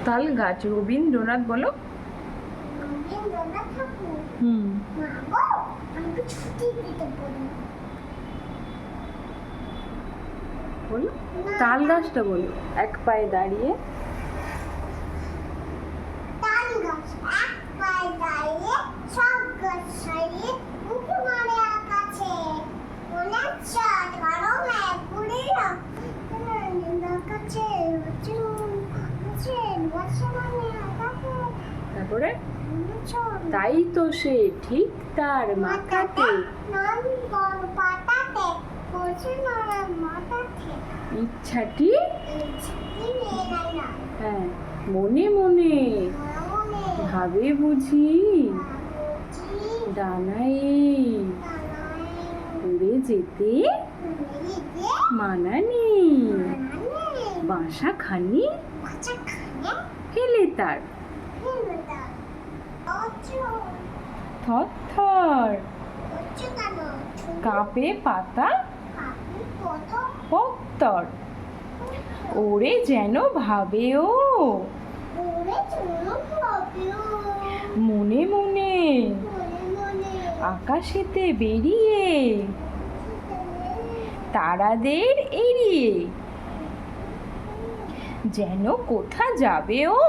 তাল গাছ রবীন্দ্রনাথ বলো। রবীন্দ্রনাথ ঠাকুর। হুম মা গো, আমি তো ছুটি দিতে বলি। বলো তাল গাছটা বলো। এক পায়ে দাঁড়িয়ে। তাল গাছ এক পায়ে দাঁড়িয়ে, সব গাছ ছাড়িয়ে উঁকি মারে আকাশে। মনের চাঁদ কালো মেঘ ঘুরিয়ে আকাশে তারপরে তাই তো সে ঠিক তার মাথাতে পাতাতে পৌঁছে নরম মাথাতে ইচ্ছাটি নিয়ে নাই না হ্যাঁ মনে মনে মনে ভাবে বুঝি বুঝি ডানায় উড়ে যেতে মানা নেই বাসা খানি হেলে তার থরথর কাঁপে পাতা পত্তর ওরে যেন ভাবে ও মনে মনে আকাশেতে বেরিয়ে তারাদের এড়িয়ে যেন কোথা যাবে ও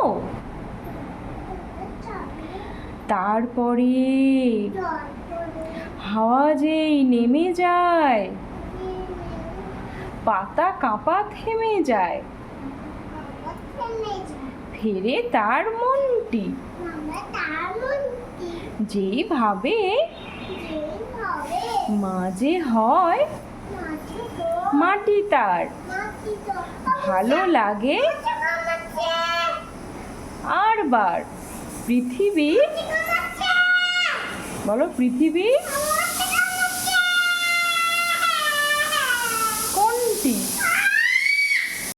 তারপরে হাওয়া যেই নেমে যায় পাতা কাঁপা থেমে যায় ফেরে তার মনটি যেভাবে মাঝে হয় মাটি তার ভালো লাগে আর বার পৃথিবী বলো পৃথিবী